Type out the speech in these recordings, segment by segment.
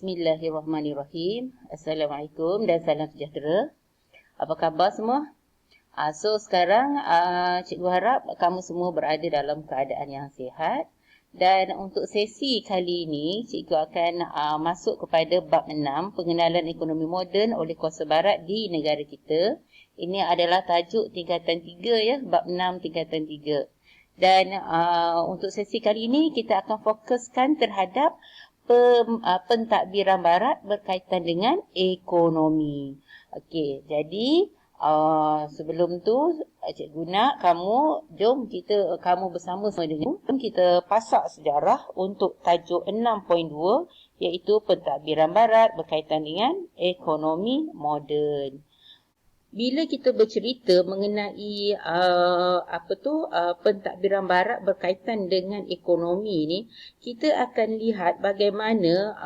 Bismillahirrahmanirrahim. Assalamualaikum dan salam sejahtera. Apa khabar semua? So sekarang cikgu harap kamu semua berada dalam keadaan yang sihat. Dan untuk sesi kali ini, cikgu akan masuk kepada bab 6, pengenalan ekonomi moden oleh kuasa barat di negara kita. Ini adalah tajuk tingkatan 3 ya, bab 6 tingkatan 3. Dan untuk sesi kali ini kita akan fokuskan terhadap pentadbiran barat berkaitan dengan ekonomi. Okey, jadi sebelum tu cikgu nak jom kamu bersama dengan kita pasak sejarah untuk tajuk 6.2 iaitu pentadbiran barat berkaitan dengan ekonomi moden. Bila kita bercerita mengenai pentadbiran barat berkaitan dengan ekonomi ni, kita akan lihat bagaimana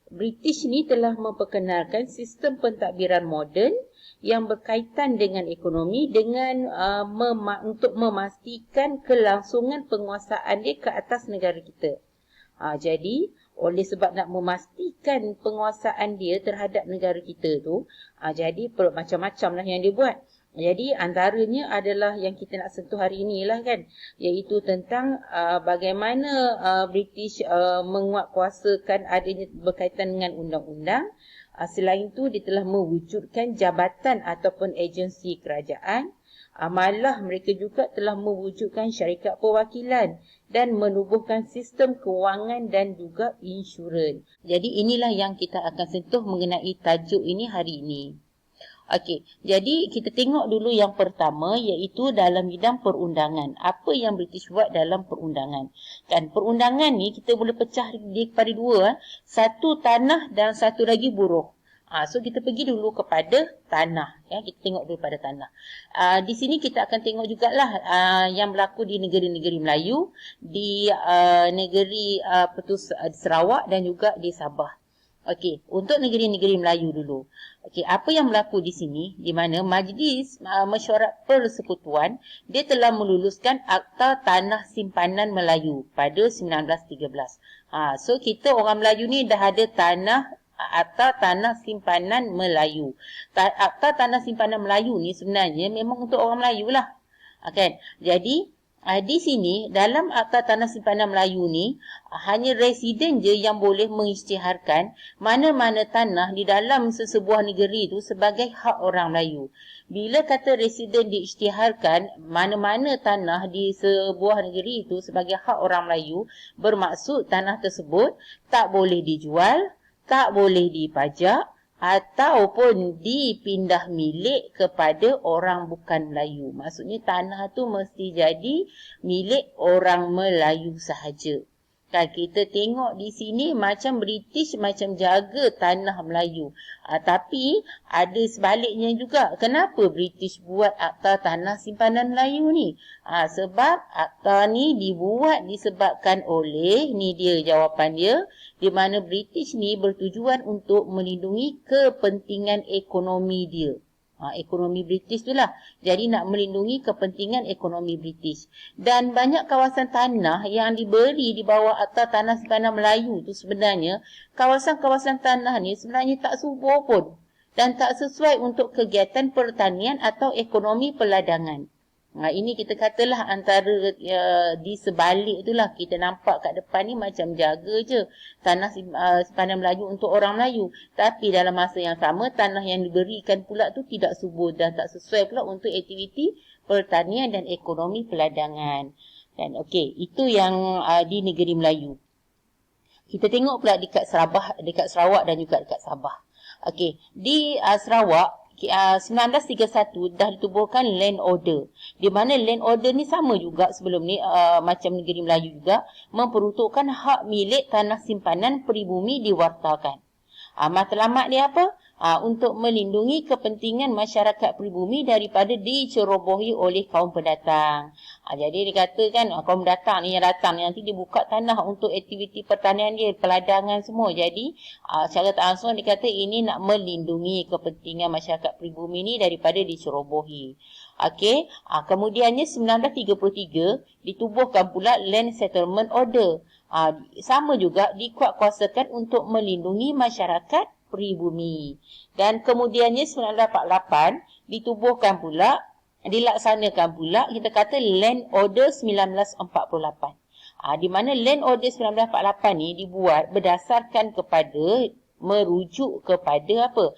British ni telah memperkenalkan sistem pentadbiran moden yang berkaitan dengan ekonomi dengan untuk memastikan kelangsungan penguasaan dia ke atas negara kita. Jadi oleh sebab nak memastikan penguasaan dia terhadap negara kita tu, jadi macam-macam lah yang dia buat. Jadi antaranya adalah yang kita nak sentuh hari ini lah kan, iaitu tentang bagaimana British menguatkuasakan adanya berkaitan dengan undang-undang. Selain itu dia telah mewujudkan jabatan ataupun agensi kerajaan. Malah mereka juga telah mewujudkan syarikat perwakilan dan menubuhkan sistem kewangan dan juga insurans. Jadi inilah yang kita akan sentuh mengenai tajuk ini hari ini. Okey, jadi kita tengok dulu yang pertama iaitu dalam bidang perundangan. Apa yang British buat dalam perundangan? Kan perundangan ni kita boleh pecah dia kepada dua, satu tanah dan satu lagi buruh. So kita pergi dulu kepada tanah ya, kita tengok dulu pada tanah. Di sini kita akan tengok jugalah yang berlaku di negeri-negeri Melayu, di negeri Sarawak dan juga di Sabah. Okey, untuk negeri-negeri Melayu dulu. Okey, apa yang berlaku di sini di mana Majlis Mesyuarat Persekutuan dia telah meluluskan Akta Tanah Simpanan Melayu pada 1913. So kita orang Melayu ni dah ada Akta Tanah Simpanan Melayu. Akta Tanah Simpanan Melayu ni sebenarnya memang untuk orang Melayu lah. Kan? Jadi di sini dalam Akta Tanah Simpanan Melayu ni hanya residen je yang boleh mengisytiharkan mana-mana tanah di dalam sesebuah negeri itu sebagai hak orang Melayu. Bila kata residen diisytiharkan mana-mana tanah di sebuah negeri itu sebagai hak orang Melayu, bermaksud tanah tersebut tak boleh dijual, tak boleh dipajak ataupun dipindah milik kepada orang bukan Melayu. Maksudnya tanah tu mesti jadi milik orang Melayu sahaja. Kan kita tengok di sini macam British macam jaga tanah Melayu. Tapi ada sebaliknya juga. Kenapa British buat Akta Tanah Simpanan Melayu ni? Sebab akta ni dibuat disebabkan oleh, ni dia jawapan dia, di mana British ni bertujuan untuk melindungi kepentingan ekonomi dia. Ekonomi British tu lah. Jadi nak melindungi kepentingan ekonomi British. Dan banyak kawasan tanah yang diberi di bawah Akta Tanah Simpanan Melayu tu sebenarnya, kawasan-kawasan tanah ni sebenarnya tak subur pun. Dan tak sesuai untuk kegiatan pertanian atau ekonomi peladangan. Ini kita katalah antara di sebalik itulah kita nampak kat depan ni macam jaga je tanah simpanan Melayu untuk orang Melayu. Tapi dalam masa yang sama tanah yang diberikan pula tu tidak subur dan tak sesuai pula untuk aktiviti pertanian dan ekonomi peladangan. Dan okey, itu yang di negeri Melayu. Kita tengok pula dekat Sarawak dan juga dekat Sabah. Okey, di Sarawak 1931 dah ditubuhkan land order. Di mana land order ni sama juga sebelum ni macam negeri Melayu juga memperuntukkan hak milik tanah simpanan peribumi diwartakan. Matlamat dia apa? Untuk melindungi kepentingan masyarakat pribumi daripada dicerobohi oleh kaum pendatang. Jadi dikatakan kaum pendatang ni yang datang nanti dia buka tanah untuk aktiviti pertanian dia, peladangan semua. Jadi secara tak langsung dikata ini nak melindungi kepentingan masyarakat pribumi ni daripada dicerobohi. Okey, kemudiannya 1933 ditubuhkan pula Land Settlement Order. Sama juga dikuatkuasakan untuk melindungi masyarakat pribumi. Dan kemudiannya 1948 ditubuhkan pula, dilaksanakan pula kita kata Land Order 1948. Di mana Land Order 1948 ni dibuat berdasarkan kepada merujuk kepada apa?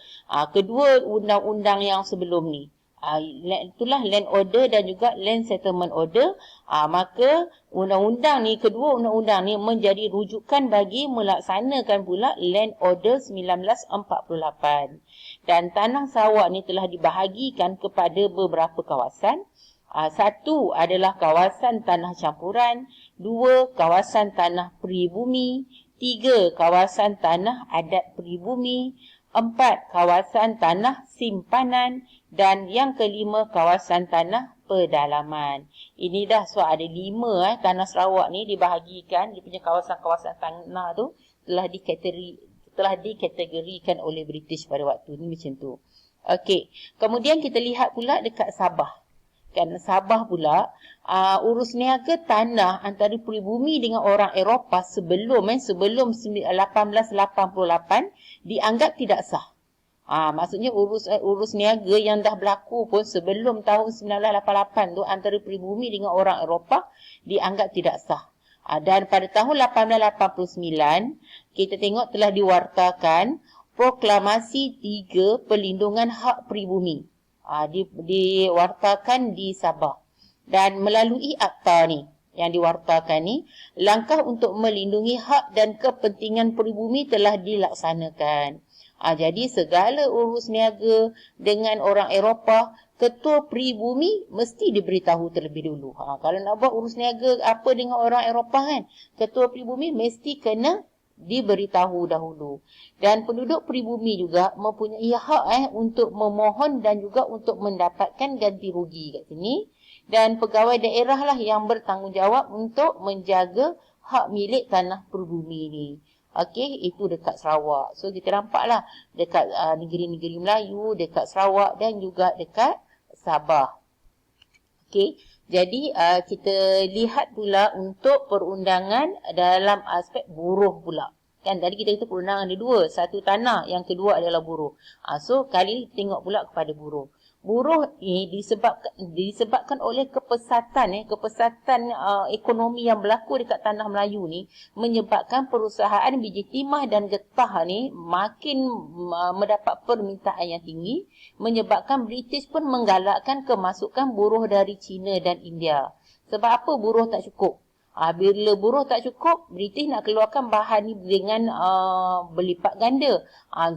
Kedua undang-undang yang sebelum ni. Itulah Land Order dan juga Land Settlement Order. Maka undang-undang ni, kedua undang-undang ni menjadi rujukan bagi melaksanakan pula Land Order 1948. Dan tanah Sarawak ni telah dibahagikan kepada beberapa kawasan. Satu adalah kawasan tanah campuran, dua kawasan tanah peribumi, tiga kawasan tanah adat peribumi, empat kawasan tanah simpanan, dan yang kelima kawasan tanah pedalaman. Ini dah ada 5 tanah Sarawak ni dibahagikan, dia punya kawasan-kawasan tanah tu telah dikategorikan oleh British pada waktu ni macam tu. Okey, kemudian kita lihat pula dekat Sabah. Kan Sabah pula urus niaga tanah antara peribumi dengan orang Eropah sebelum 1888 dianggap tidak sah. Maksudnya urus niaga yang dah berlaku pun sebelum tahun 1988 tu antara peribumi dengan orang Eropah dianggap tidak sah. Dan pada tahun 1889 kita tengok telah diwartakan Proklamasi 3 Perlindungan Hak Peribumi. Diwartakan di Sabah. Dan melalui akta ni yang diwartakan ni, langkah untuk melindungi hak dan kepentingan peribumi telah dilaksanakan. Jadi segala urus niaga dengan orang Eropah, ketua peribumi mesti diberitahu terlebih dulu. Kalau nak buat urus niaga apa dengan orang Eropah kan, ketua peribumi mesti kena diberitahu dahulu. Dan penduduk peribumi juga mempunyai hak untuk memohon dan juga untuk mendapatkan ganti rugi kat sini. Dan pegawai daerah lah yang bertanggungjawab untuk menjaga hak milik tanah peribumi ni. Okey, itu dekat Sarawak. So kita nampaklah dekat negeri-negeri Melayu, dekat Sarawak dan juga dekat Sabah. Okey, jadi kita lihat pula untuk perundangan dalam aspek buruh pula. Kan tadi kita kata perundangan ada 2, satu tanah, yang kedua adalah buruh. So kali ini tengok pula kepada buruh. Buruh ni disebabkan oleh kepesatan ekonomi yang berlaku dekat tanah Melayu ni, menyebabkan perusahaan biji timah dan getah ni makin mendapat permintaan yang tinggi, menyebabkan British pun menggalakkan kemasukan buruh dari China dan India. Sebab apa buruh tak cukup? Bila buruh tak cukup, British nak keluarkan bahan ni dengan berlipat ganda.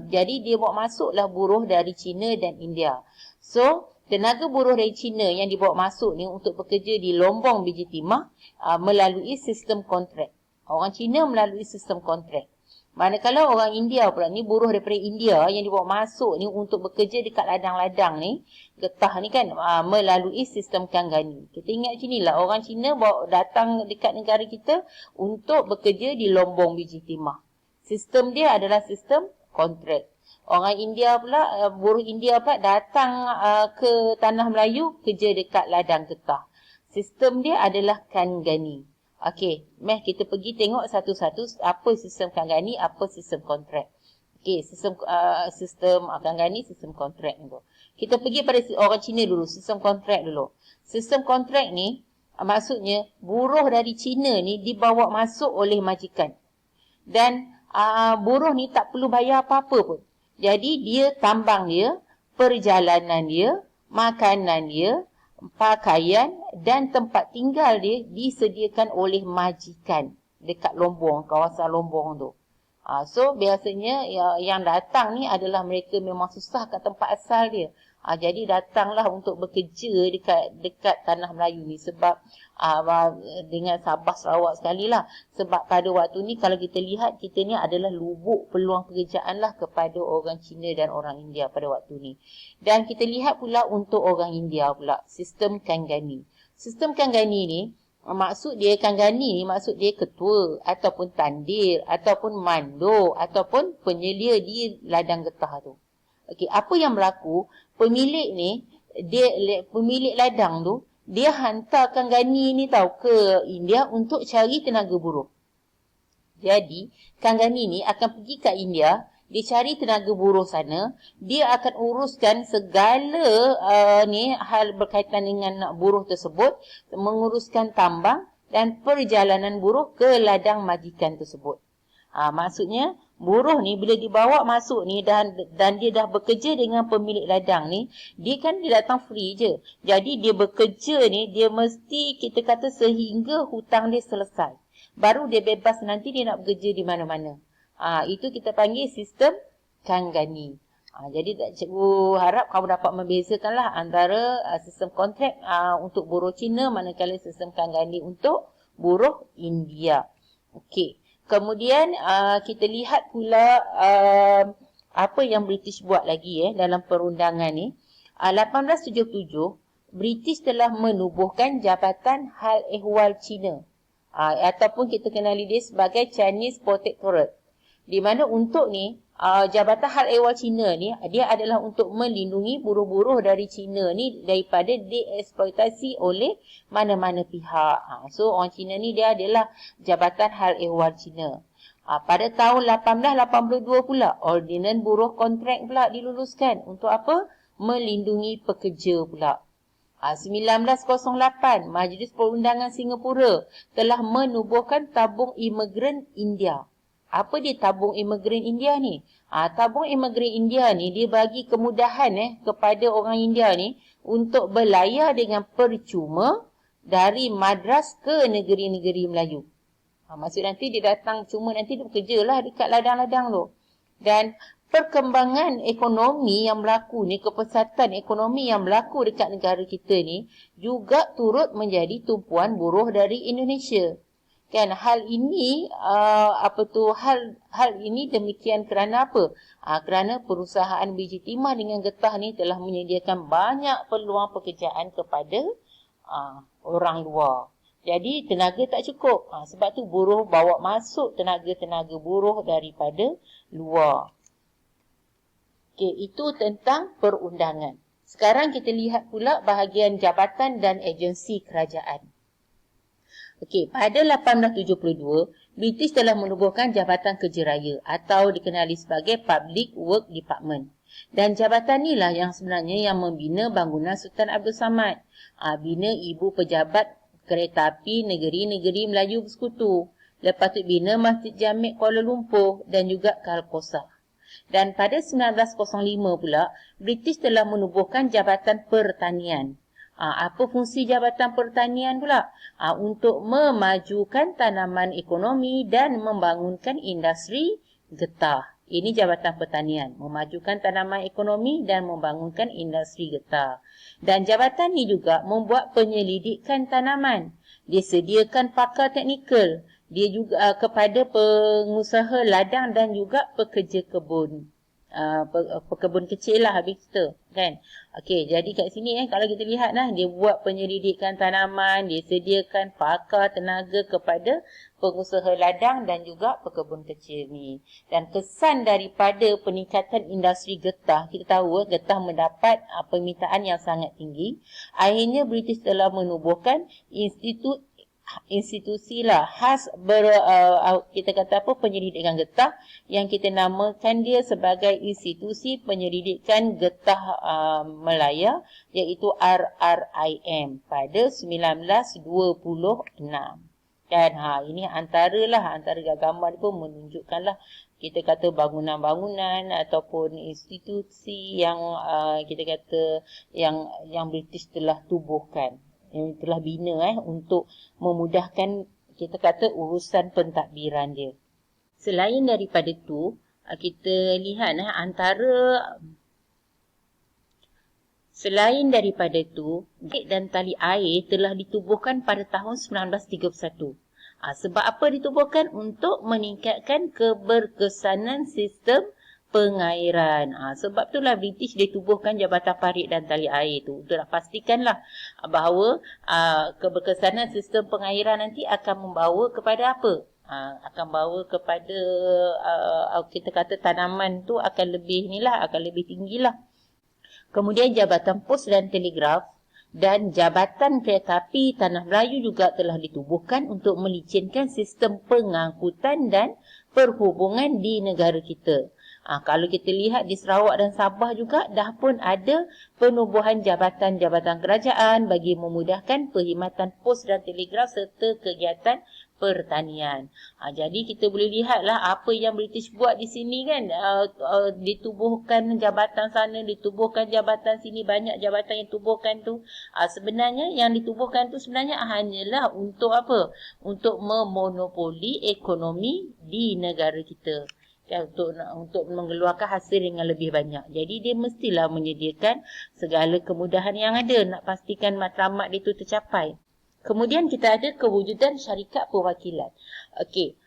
Jadi dia bawa masuklah buruh dari China dan India. So, tenaga buruh dari China yang dibawa masuk ni untuk bekerja di lombong biji timah melalui sistem kontrak. Orang China melalui sistem kontrak. Manakala orang India pula ni, buruh daripada India yang dibawa masuk ni untuk bekerja dekat ladang-ladang ni, getah ni kan, melalui sistem kanggani. Kita ingat sini lah, orang Cina datang dekat negara kita untuk bekerja di lombong biji timah. Sistem dia adalah sistem kontrak. Orang India pula, buruh India pula datang ke tanah Melayu kerja dekat ladang getah. Sistem dia adalah kanggani. Okey, kita pergi tengok satu-satu apa sistem kanggani, apa sistem kontrak. Okey, sistem kanggani, sistem kontrak ni. Kita pergi pada orang Cina dulu, sistem kontrak dulu. Sistem kontrak ni maksudnya buruh dari Cina ni dibawa masuk oleh majikan. Dan buruh ni tak perlu bayar apa-apa pun. Jadi dia tambang dia, perjalanan dia, makanan dia, pakaian dan tempat tinggal dia disediakan oleh majikan dekat Lombong, kawasan Lombong tu. So biasanya yang datang ni adalah mereka memang susah kat tempat asal dia. Jadi datanglah untuk bekerja dekat tanah Melayu ni sebab dengan Sabah Sarawak sekali lah. Sebab pada waktu ni kalau kita lihat, kita ni adalah lubuk peluang pekerjaan lah kepada orang Cina dan orang India pada waktu ni. Dan kita lihat pula untuk orang India pula, sistem kanggani. Sistem kanggani ni, maksud dia ketua ataupun tandir ataupun mandor ataupun penyelia di ladang getah tu. Okey, apa yang berlaku? Pemilik ladang tu, dia hantar kanggani ni ke India untuk cari tenaga buruh. Jadi, Kanggani ni akan pergi ke India, dia cari tenaga buruh sana, dia akan uruskan segala hal berkaitan dengan nak buruh tersebut, menguruskan tambang dan perjalanan buruh ke ladang majikan tersebut. Maksudnya, buruh ni bila dibawa masuk ni dan dia dah bekerja dengan pemilik ladang ni, dia datang free je. Jadi dia bekerja ni, dia mesti kita kata sehingga hutang dia selesai. Baru dia bebas, nanti dia nak bekerja di mana-mana. Itu kita panggil sistem Kanggani. Jadi cikgu harap kamu dapat membezakanlah antara sistem kontrak untuk buruh Cina, manakala sistem Kanggani untuk buruh India. Okey. Kemudian kita lihat pula apa yang British buat lagi dalam perundangan ni. 1877, British telah menubuhkan Jabatan Hal Ehwal Cina. Ataupun kita kenali dia sebagai Chinese Protectorate. Di mana untuk ni, Jabatan Hal Ehwal Cina ni, dia adalah untuk melindungi buruh-buruh dari Cina ni daripada dieksploitasi oleh mana-mana pihak. So, orang Cina ni dia adalah Jabatan Hal Ehwal Cina. Pada tahun 1882 pula, Ordinan Buruh Kontrak pula diluluskan. Untuk apa? Melindungi pekerja pula. 1908, Majlis Perundangan Singapura telah menubuhkan Tabung Imigran India. Apa dia tabung imigran India ni? Tabung imigran India ni dia bagi kemudahan kepada orang India ni untuk berlayar dengan percuma dari Madras ke negeri-negeri Melayu. Maksud nanti dia datang cuma nanti dia bekerja lah dekat ladang-ladang tu. Dan perkembangan ekonomi yang berlaku ni, kepesatan ekonomi yang berlaku dekat negara kita ni juga turut menjadi tumpuan buruh dari Indonesia. Kan hal ini hal ini demikian kerana apa? Kerana perusahaan biji timah dengan getah ni telah menyediakan banyak peluang pekerjaan kepada orang luar. Jadi tenaga tak cukup. Sebab tu buruh bawa masuk tenaga-tenaga buruh daripada luar. Okey, itu tentang perundangan. Sekarang kita lihat pula bahagian jabatan dan agensi kerajaan. Okey, pada 1872, British telah menubuhkan Jabatan Kerja Raya atau dikenali sebagai Public Work Department. Dan jabatan inilah yang sebenarnya yang membina bangunan Sultan Abdul Samad, bina ibu pejabat kereta api negeri-negeri Melayu Bersekutu. Lepas tu bina Masjid Jamek Kuala Lumpur dan juga Kalkosa. Dan pada 1905 pula, British telah menubuhkan Jabatan Pertanian. Apa fungsi Jabatan Pertanian pula? Untuk memajukan tanaman ekonomi dan membangunkan industri getah. Ini Jabatan Pertanian, memajukan tanaman ekonomi dan membangunkan industri getah. Dan jabatan ini juga membuat penyelidikan tanaman. Dia sediakan pakar teknikal. Dia juga kepada pengusaha ladang dan juga pekerja kebun. Pekebun kecil lah habis tu kan. Okey, jadi kat sini kalau kita lihat dia buat penyelidikan tanaman, dia sediakan pakar tenaga kepada pengusaha ladang dan juga pekebun kecil ni. Dan kesan daripada peningkatan industri getah, kita tahu getah mendapat permintaan yang sangat tinggi. Akhirnya British telah menubuhkan institusi khas kita kata penyelidikan getah yang kita namakan dia sebagai Institusi Penyelidikan Getah Melaya, iaitu RRIM pada 1926. Dan ini antara gambar pun menunjukkanlah kita kata bangunan-bangunan ataupun institusi yang kita kata yang British telah tubuhkan, yang telah bina untuk memudahkan kita kata urusan pentadbiran dia. Selain daripada tu, kita lihat selain daripada tu, dan tali air telah ditubuhkan pada tahun 1931. Sebab apa ditubuhkan? Untuk meningkatkan keberkesanan sistem pengairan. Sebab itulah British ditubuhkan Jabatan Parit dan Tali Air tu. Untuk nak pastikanlah bahawa keberkesanan sistem pengairan nanti akan membawa kepada apa? Akan bawa kepada kita kata tanaman tu akan lebih tinggilah. Kemudian Jabatan Pos dan Telegraf Dan Jabatan Keretapi Tanah Melayu juga telah ditubuhkan untuk melicinkan sistem pengangkutan dan perhubungan di negara kita. Kalau kita lihat di Sarawak dan Sabah juga dah pun ada penubuhan jabatan-jabatan kerajaan bagi memudahkan perkhidmatan pos dan telegraf serta kegiatan pertanian. Jadi kita boleh lihatlah apa yang British buat di sini kan. Ditubuhkan jabatan sana, ditubuhkan jabatan sini, banyak jabatan yang ditubuhkan tu. Sebenarnya yang ditubuhkan tu sebenarnya hanyalah untuk apa? Untuk memonopoli ekonomi di negara kita. Ya, untuk mengeluarkan hasil yang lebih banyak. Jadi dia mestilah menyediakan segala kemudahan yang ada nak pastikan matlamat dia tu tercapai. Kemudian kita ada kewujudan syarikat perwakilan. Okey,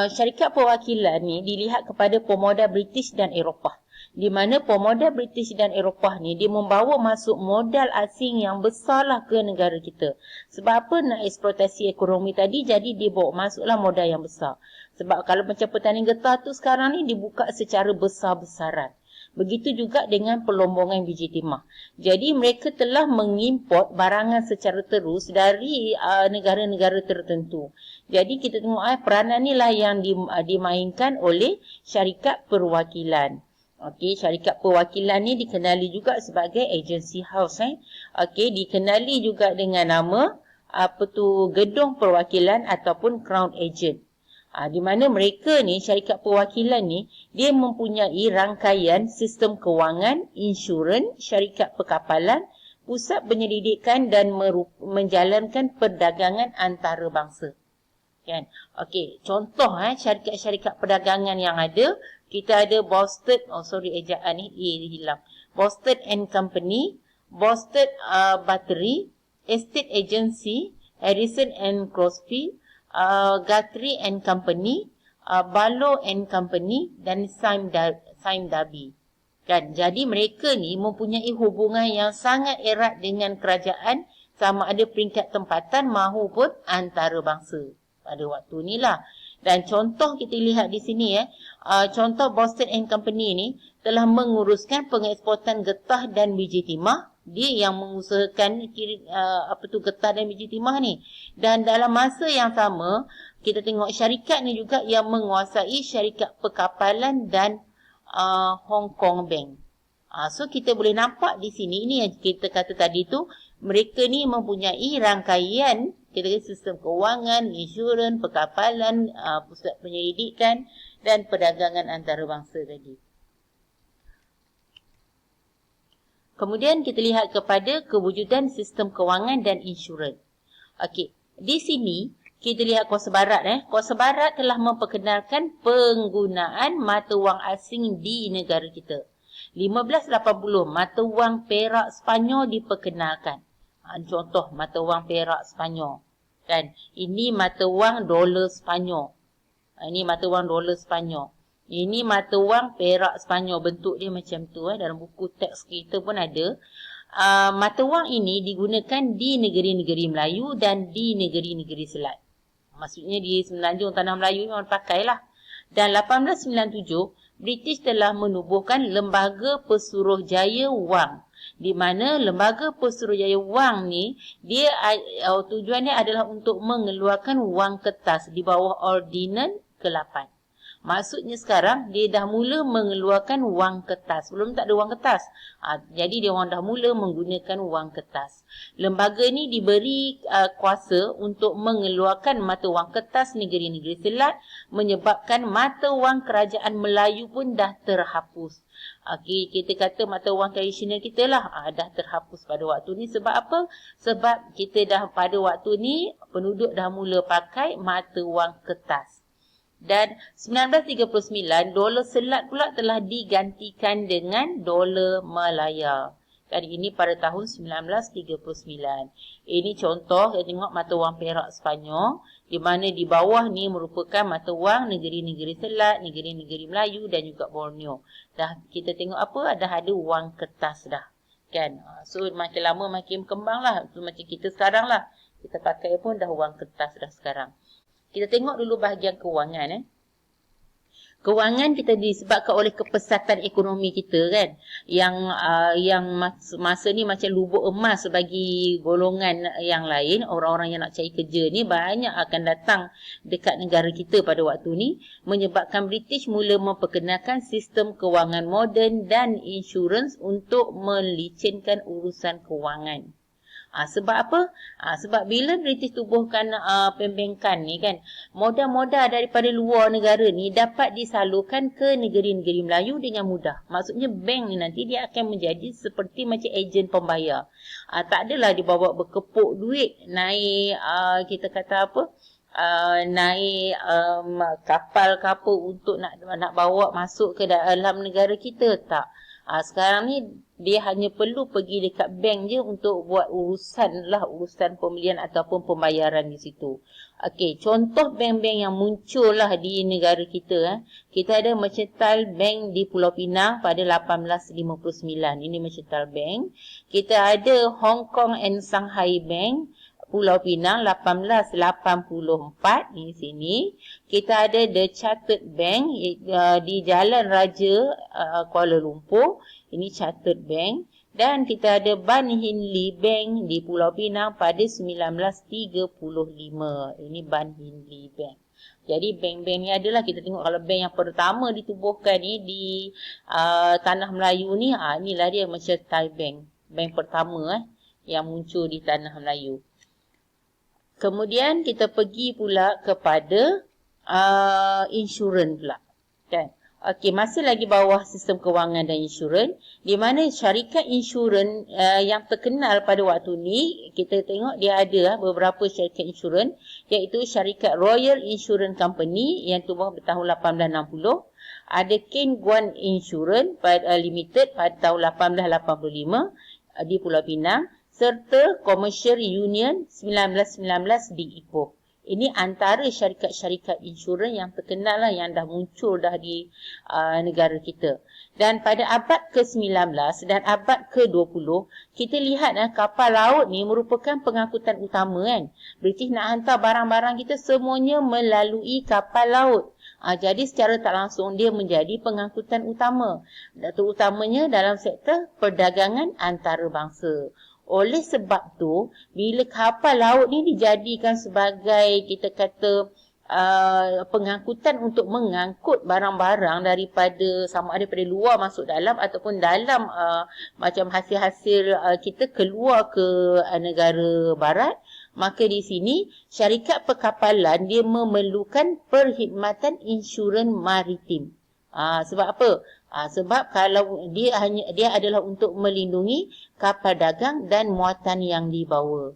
syarikat perwakilan ni dilihat kepada pemoda British dan Eropah. Di mana pemoda British dan Eropah ni dia membawa masuk modal asing yang besarlah ke negara kita. Sebab apa? Nak eksploitasi ekonomi tadi, jadi dia bawa masuklah modal yang besar. Sebab kalau macam pertanian getah tu sekarang ni dibuka secara besar-besaran. Begitu juga dengan pelombongan biji timah. Jadi mereka telah mengimport barangan secara terus dari negara-negara tertentu. Jadi kita tengok peranan inilah yang dimainkan oleh syarikat perwakilan. Okey, syarikat perwakilan ni dikenali juga sebagai agency house. Okey, dikenali juga dengan nama gedung perwakilan ataupun crown agent. Di mana mereka ni, syarikat perwakilan ni, dia mempunyai rangkaian sistem kewangan, insurans, syarikat perkapalan, pusat penyelidikan dan menjalankan perdagangan antarabangsa. Kan? Okey, contoh syarikat-syarikat perdagangan yang ada, kita ada Boston, ejaan ni hilang. Boston and Company, Boston Battery, Estate Agency, Harrison and Crosby, Guthrie and Company, Barlow and Company dan Sime Darby. Kan? Jadi mereka ni mempunyai hubungan yang sangat erat dengan kerajaan sama ada peringkat tempatan mahupun antarabangsa pada waktu ni lah. Dan contoh kita lihat di sini contoh Boston and Company ni telah menguruskan pengeksportan getah dan biji timah. Dia yang mengusahakan getah dan biji timah ni. Dan dalam masa yang sama, kita tengok syarikat ni juga yang menguasai syarikat perkapalan dan Hong Kong Bank. So kita boleh nampak di sini, ini yang kita kata tadi tu, mereka ni mempunyai rangkaian sistem kewangan, insurans, perkapalan, pusat penyelidikan dan perdagangan antarabangsa tadi. Kemudian kita lihat kepada kewujudan sistem kewangan dan insurans. Okey, di sini kita lihat Kuasa Barat. Kuasa Barat telah memperkenalkan penggunaan mata wang asing di negara kita. 1580 mata wang perak Sepanyol diperkenalkan. Contoh mata wang perak Sepanyol. Kan? Ini mata wang dolar Sepanyol. Ini mata wang dolar Sepanyol. Ini mata wang perak Sepanyol. Bentuk dia macam tu. Dalam buku teks kita pun ada. Mata wang ini digunakan di negeri-negeri Melayu dan di negeri-negeri Selat. Maksudnya di Semenanjung Tanah Melayu memang pakailah. Dan 1897, British telah menubuhkan Lembaga Pesuruhjaya Wang. Di mana Lembaga Pesuruhjaya Wang ni, dia tujuannya adalah untuk mengeluarkan wang kertas di bawah Ordinan ke-8. Maksudnya sekarang dia dah mula mengeluarkan wang kertas. Sebelum tak ada wang kertas. Jadi dia orang dah mula menggunakan wang kertas. Lembaga ni diberi kuasa untuk mengeluarkan mata wang kertas negeri-negeri Selat, menyebabkan mata wang kerajaan Melayu pun dah terhapus. Kita kata mata wang tradisional kita lah dah terhapus pada waktu ni. Sebab apa? Sebab kita dah pada waktu ni penduduk dah mula pakai mata wang kertas. Dan 1939, dolar Selat pula telah digantikan dengan dolar Malaya. Kali ini pada tahun 1939. Ini contoh, kita tengok mata wang perak Sepanyol, di mana di bawah ni merupakan mata wang negeri-negeri Selat, negeri-negeri Melayu dan juga Borneo. Dah kita tengok apa? Dah ada wang kertas dah. Kan? So makin lama makin berkembang lah. So, macam kita sekarang lah. Kita pakai pun dah wang kertas dah sekarang. Kita tengok dulu bahagian kewangan. Kewangan kita disebabkan oleh kepesatan ekonomi kita kan, yang masa ni macam lubuk emas bagi golongan yang lain. Orang-orang yang nak cari kerja ni banyak akan datang dekat negara kita pada waktu ni, menyebabkan British mula memperkenalkan sistem kewangan moden dan insurans untuk melicinkan urusan kewangan. Sebab apa? Sebab bila British tubuhkan pembankan ni kan, modal-modal daripada luar negara ni dapat disalurkan ke negeri-negeri Melayu dengan mudah. Maksudnya bank ni nanti dia akan menjadi seperti macam ejen pembayar. Tak adalah dibawa berkepuk duit, naik kita kata apa? Naik kapal-kapal untuk nak bawa masuk ke dalam negara kita. Tak. Sekarang ni dia hanya perlu pergi dekat bank je untuk buat urusan pembelian ataupun pembayaran di situ. Okey, contoh bank-bank yang muncul lah di negara kita. Kita ada Mercantile Bank di Pulau Pinang pada 1859. Ini Mercantile Bank. Kita ada Hong Kong and Shanghai Bank Pulau Pinang 1884 di sini. Kita ada The Chartered Bank di Jalan Raja Kuala Lumpur. Ini Chartered Bank. Dan kita ada Ban Hin Lee Bank di Pulau Pinang pada 1935. Ini Ban Hin Lee Bank. Jadi bank-bank ni adalah, kita tengok kalau bank yang pertama ditubuhkan ni di Tanah Melayu ni, inilah dia Mercantile Bank. Bank pertama yang muncul di Tanah Melayu. Kemudian kita pergi pula kepada insurans pula. Kan? Okey, masih lagi bawah sistem kewangan dan insurans, di mana syarikat insurans yang terkenal pada waktu ni, kita tengok dia ada beberapa syarikat insurans, iaitu syarikat Royal Insurance Company yang tubuh pada tahun 1860, ada Ken Guan Insurance Limited pada tahun 1885 di Pulau Pinang, serta Commercial Union 1919 di Ipoh. Ini antara syarikat-syarikat insurans yang terkenal lah, yang dah muncul dah di negara kita. Dan pada abad ke-19 dan abad ke-20, kita lihat kapal laut ni merupakan pengangkutan utama kan. British nak hantar barang-barang kita semuanya melalui kapal laut. Jadi secara tak langsung dia menjadi pengangkutan utama, terutamanya dalam sektor perdagangan antarabangsa. Oleh sebab tu, bila kapal laut ni dijadikan sebagai, kita kata, pengangkutan untuk mengangkut barang-barang daripada, sama ada daripada luar masuk dalam ataupun dalam macam hasil-hasil kita keluar ke negara barat, maka di sini syarikat perkapalan dia memerlukan perkhidmatan insurans maritim. Sebab apa? Sebab kalau dia adalah untuk melindungi kapal dagang dan muatan yang dibawa.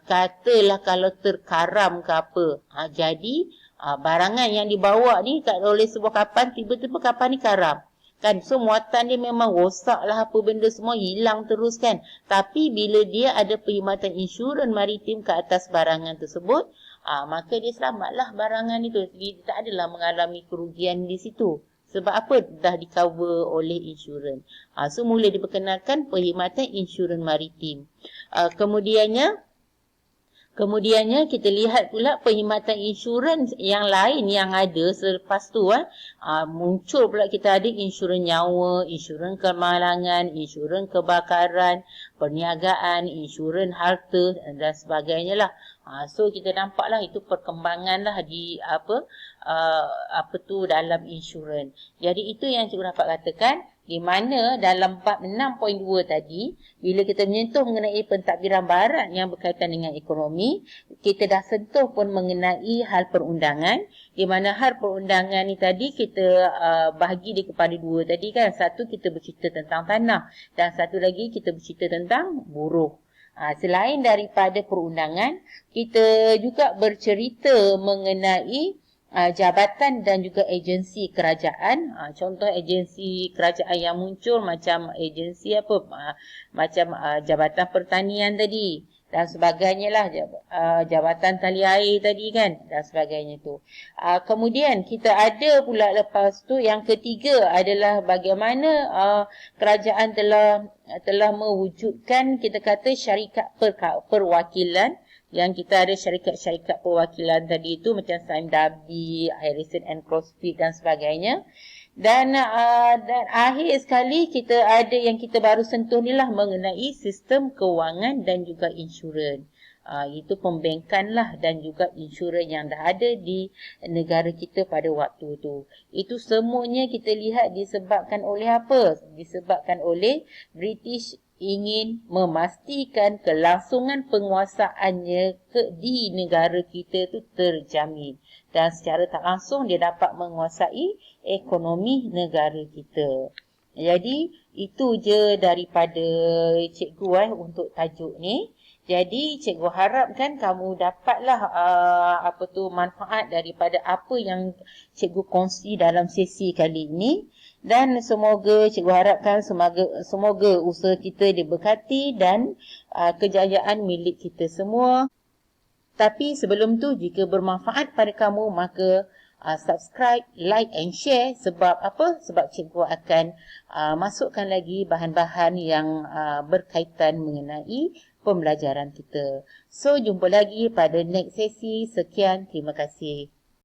Katalah kalau terkaram ke apa. Jadi barangan yang dibawa ni oleh sebuah kapal, tiba-tiba kapal ni karam. Kan? So muatan dia memang rosak lah, apa benda semua hilang terus kan. Tapi bila dia ada perkhidmatan insurans maritim ke atas barangan tersebut, maka dia selamatlah barangan itu. Dia tak adalah mengalami kerugian di situ. Sebab apa? Dah di-cover oleh insurans. So mula diperkenalkan perkhidmatan insurans maritim. Kemudiannya kita lihat pula perkhidmatan insurans yang lain yang ada selepas tu. Muncul pula kita ada insurans nyawa, insurans kemalangan, insurans kebakaran, perniagaan, insurans harta dan sebagainya lah. So kita nampaklah itu perkembangan lah di dalam insurans. Jadi itu yang cikgu dapat katakan, di mana dalam bab 6.2 tadi, bila kita menyentuh mengenai pentadbiran barat yang berkaitan dengan ekonomi, kita dah sentuh pun mengenai hal perundangan, di mana hal perundangan ni tadi kita bahagi dia kepada dua tadi kan. Satu kita bercerita tentang tanah dan satu lagi kita bercerita tentang buruh. Selain daripada perundangan, kita juga bercerita mengenai jabatan dan juga agensi kerajaan. Contoh agensi kerajaan yang muncul macam agensi macam Jabatan Pertanian tadi dan sebagainya lah, Jabatan Tali Air tadi kan dan sebagainya tu. Kemudian kita ada pula lepas tu yang ketiga adalah bagaimana kerajaan telah mewujudkan, kita kata, syarikat perwakilan yang kita ada syarikat-syarikat perwakilan tadi itu macam Sime Darby, Harrison and Crosby dan sebagainya. Dan akhir sekali kita ada yang kita baru sentuh ni lah mengenai sistem kewangan dan juga insurans. Itu pembankan lah dan juga insurans yang dah ada di negara kita pada waktu tu. Itu semuanya kita lihat disebabkan oleh apa? Disebabkan oleh British ingin memastikan kelangsungan penguasaannya di negara kita tu terjamin. Dan secara tak langsung dia dapat menguasai ekonomi negara kita. Jadi itu je daripada cikgu untuk tajuk ni. Jadi cikgu harapkan kamu dapatlah manfaat daripada apa yang cikgu kongsi dalam sesi kali ini. Dan semoga cikgu harapkan semoga usaha kita diberkati dan kejayaan milik kita semua. Tapi sebelum tu jika bermanfaat pada kamu maka subscribe, like and share. Sebab apa? Sebab cikgu akan masukkan lagi bahan-bahan yang berkaitan mengenai pembelajaran kita. So, jumpa lagi pada next sesi. Sekian, terima kasih.